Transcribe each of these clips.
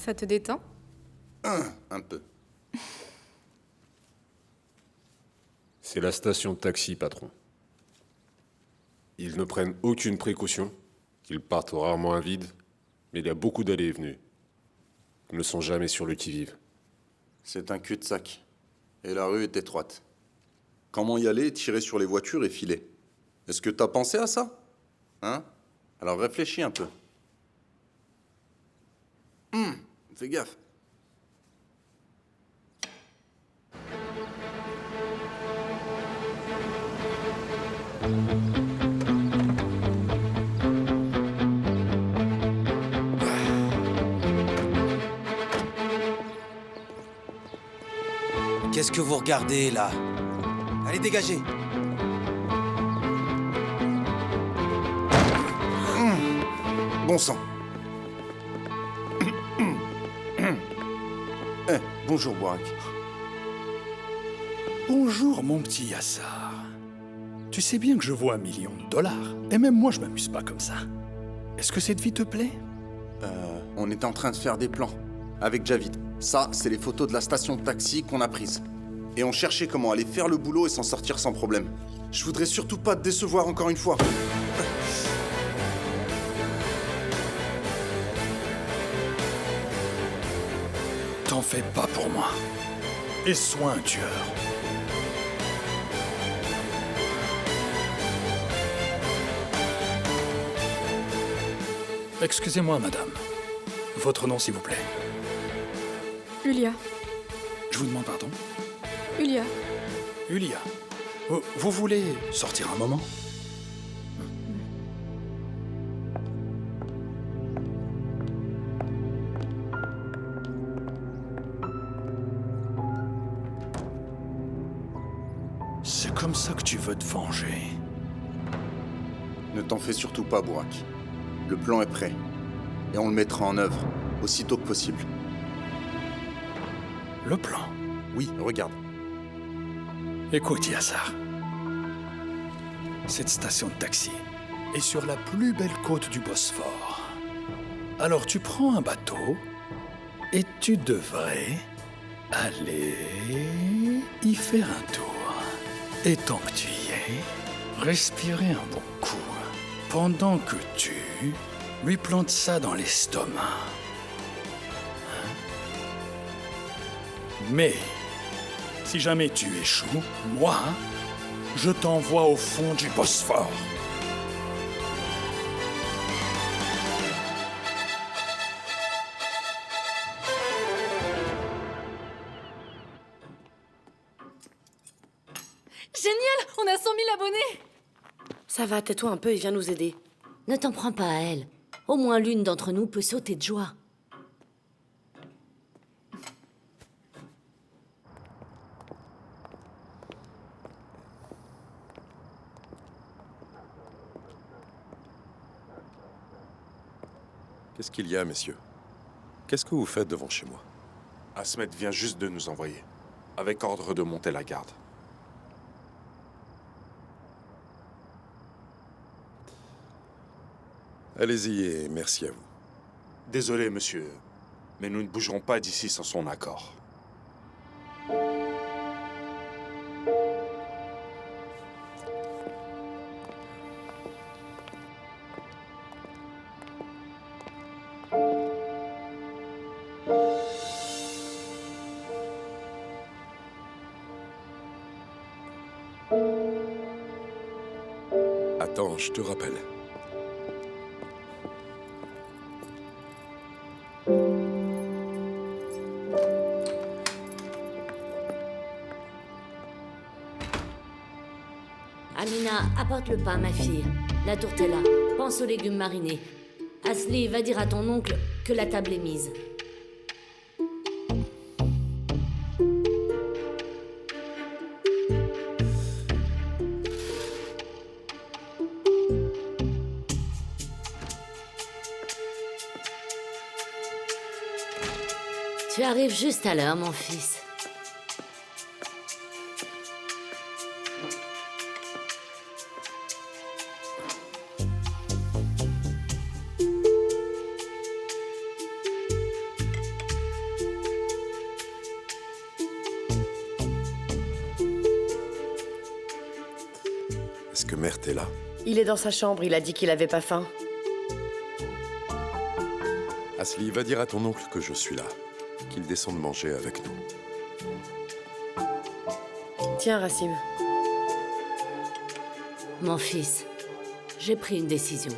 Ça te détend? Un peu. C'est la station de taxi, patron. Ils ne prennent aucune précaution, ils partent rarement à vide, mais il y a beaucoup d'allées et venues. Ils ne sont jamais sur le qui-vive. C'est un cul-de-sac. Et la rue est étroite. Comment y aller, tirer sur les voitures et filer? Est-ce que t'as pensé à ça? Hein? Alors réfléchis un peu. Fais gaffe. Qu'est-ce que vous regardez, là? Allez, dégagez! Bon sang. Bonjour, Bourak. Bonjour, mon petit Yassar. Tu sais bien que je vaux $1 million. Et même moi, je m'amuse pas comme ça. Est-ce que cette vie te plaît? On est en train de faire des plans. Avec Javid. Ça, c'est les photos de la station de taxi qu'on a prises. Et on cherchait comment aller faire le boulot et s'en sortir sans problème. Je voudrais surtout pas te décevoir encore une fois. T'en fais pas pour moi. Et sois un tueur. Excusez-moi, madame. Votre nom, s'il vous plaît. Ulia. Je vous demande pardon. Ulia. Ulia. Vous voulez sortir un moment? C'est comme ça que tu veux te venger. Ne t'en fais surtout pas, Bourak. Le plan est prêt. Et on le mettra en œuvre, aussitôt que possible. Le plan. Oui, regarde. Écoute, Yassar. Cette station de taxi est sur la plus belle côte du Bosphore. Alors tu prends un bateau et tu devrais aller y faire un tour. Et tant que tu y es, respirer un bon coup pendant que tu lui plantes ça dans l'estomac. Hein? Mais si jamais tu échoues, moi, je t'envoie au fond du Bosphore. Génial! On a 100 000 abonnés! Ça va, tais-toi un peu et viens nous aider. Ne t'en prends pas à elle. Au moins l'une d'entre nous peut sauter de joie. Qu'est-ce qu'il y a, messieurs? Qu'est-ce que vous faites devant chez moi? Asmet vient juste de nous envoyer, avec ordre de monter la garde. Allez-y et merci à vous. Désolé, monsieur, mais nous ne bougerons pas d'ici sans son accord. Attends, je te rappelle. Amina, apporte le pain, ma fille. La tourtella. Pense aux légumes marinés. Asli, va dire à ton oncle que la table est mise. Tu arrives juste à l'heure, mon fils. Mert est là. Il est dans sa chambre, il a dit qu'il avait pas faim. Asli, va dire à ton oncle que je suis là. Qu'il descende manger avec nous. Tiens, Rassim. Mon fils, j'ai pris une décision.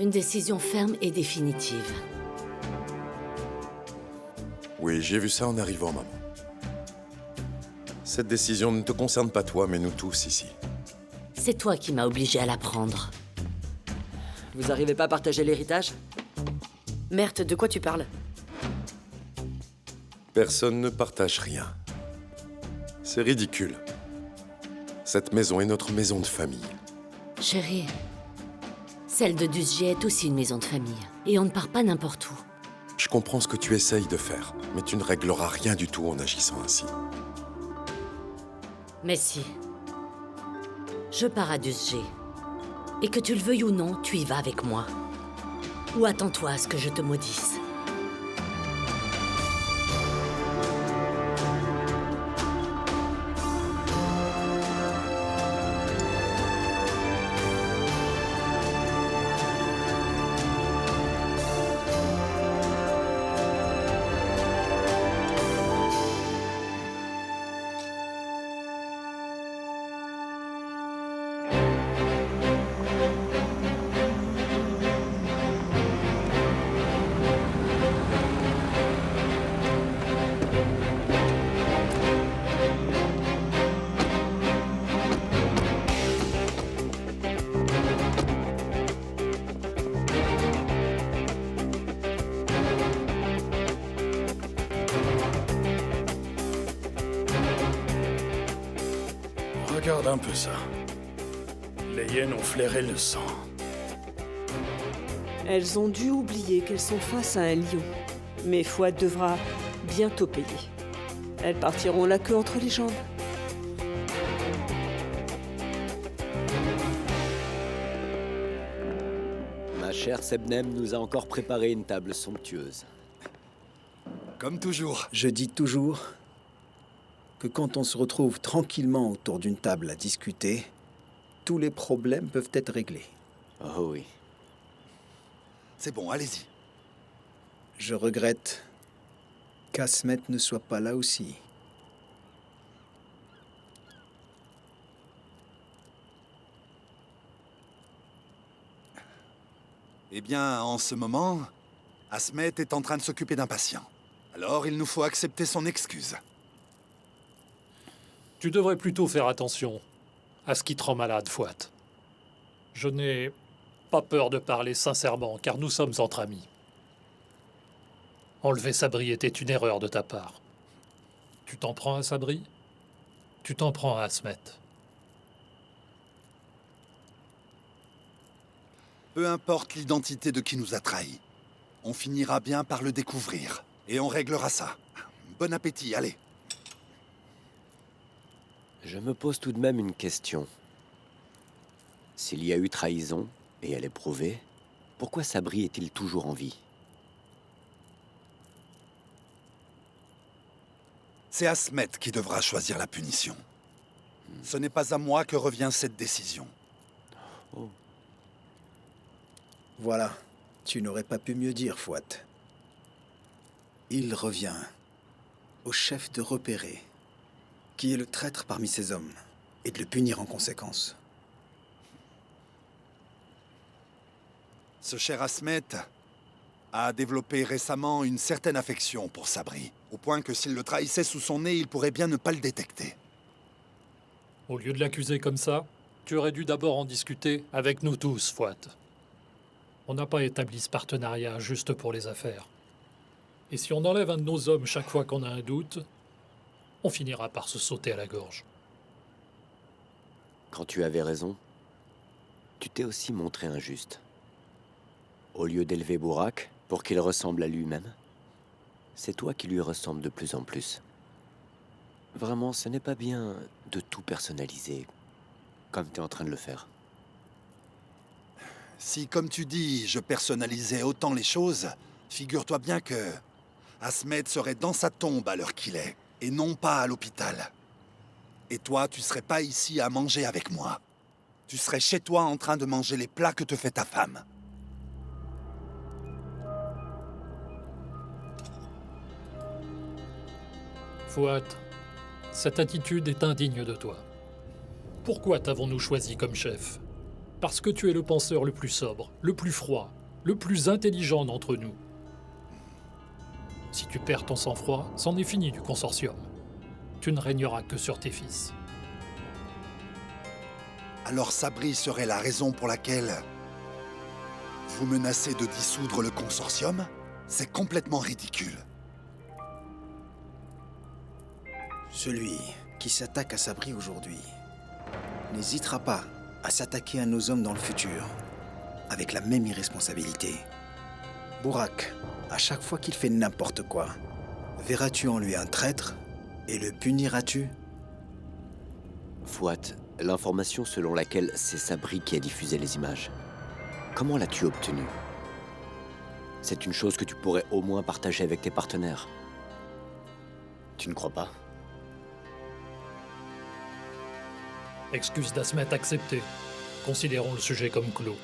Une décision ferme et définitive. Oui, j'ai vu ça en arrivant, maman. Cette décision ne te concerne pas toi, mais nous tous ici. C'est toi qui m'as obligé à la prendre. Vous arrivez pas à partager l'héritage? Mert, de quoi tu parles? Personne ne partage rien. C'est ridicule. Cette maison est notre maison de famille. Chérie, celle de Dusje est aussi une maison de famille. Et on ne part pas n'importe où. Je comprends ce que tu essayes de faire, mais tu ne régleras rien du tout en agissant ainsi. Mais si. Je pars à Dusje. Et que tu le veuilles ou non, tu y vas avec moi. Ou attends-toi à ce que je te maudisse. Regarde un peu ça. Les hyènes ont flairé le sang. Elles ont dû oublier qu'elles sont face à un lion. Mais Fouad devra bientôt payer. Elles partiront la queue entre les jambes. Ma chère Sebnem nous a encore préparé une table somptueuse. Comme toujours. Je dis toujours que quand on se retrouve tranquillement autour d'une table à discuter, tous les problèmes peuvent être réglés. Oh oui. C'est bon, allez-y. Je regrette qu'Asmet ne soit pas là aussi. Eh bien, en ce moment, Asmet est en train de s'occuper d'un patient. Alors, il nous faut accepter son excuse. Tu devrais plutôt faire attention à ce qui te rend malade, Fouad. Je n'ai pas peur de parler sincèrement, car nous sommes entre amis. Enlever Sabri était une erreur de ta part. Tu t'en prends à Sabri? Tu t'en prends à Asmet. Peu importe l'identité de qui nous a trahis, on finira bien par le découvrir. Et on réglera ça. Bon appétit, allez. Je me pose tout de même une question. S'il y a eu trahison, et elle est prouvée, pourquoi Sabri est-il toujours en vie? C'est Asmet qui devra choisir la punition. Ce n'est pas à moi que revient cette décision. Oh. Voilà, tu n'aurais pas pu mieux dire, Fouad. Il revient au chef de repérer qui est le traître parmi ses hommes et de le punir en conséquence. Ce cher Asmet a développé récemment une certaine affection pour Sabri, au point que s'il le trahissait sous son nez, il pourrait bien ne pas le détecter. Au lieu de l'accuser comme ça, tu aurais dû d'abord en discuter avec nous tous, Fouad. On n'a pas établi ce partenariat juste pour les affaires. Et si on enlève un de nos hommes chaque fois qu'on a un doute, on finira par se sauter à la gorge. Quand tu avais raison, tu t'es aussi montré injuste. Au lieu d'élever Bourak pour qu'il ressemble à lui-même, c'est toi qui lui ressembles de plus en plus. Vraiment, ce n'est pas bien de tout personnaliser, comme tu es en train de le faire. Si, comme tu dis, je personnalisais autant les choses, figure-toi bien que Asmet serait dans sa tombe à l'heure qu'il est, et non pas à l'hôpital. Et toi, tu serais pas ici à manger avec moi. tu serais chez toi en train de manger les plats que te fait ta femme. Fouad, cette attitude est indigne de toi. Pourquoi t'avons-nous choisi comme chef? Parce que tu es le penseur le plus sobre, le plus froid, le plus intelligent d'entre nous. Si tu perds ton sang-froid, c'en est fini du consortium. Tu ne régneras que sur tes fils. Alors Sabri serait la raison pour laquelle vous menacez de dissoudre le consortium? C'est complètement ridicule. Celui qui s'attaque à Sabri aujourd'hui n'hésitera pas à s'attaquer à nos hommes dans le futur, avec la même irresponsabilité. Bourak, à chaque fois qu'il fait n'importe quoi, verras-tu en lui un traître et le puniras-tu? Fouad, l'information selon laquelle c'est Sabri qui a diffusé les images, comment l'as-tu obtenue? C'est une chose que tu pourrais au moins partager avec tes partenaires. Tu ne crois pas? Excuse d'Asmet acceptée. Considérons le sujet comme clos.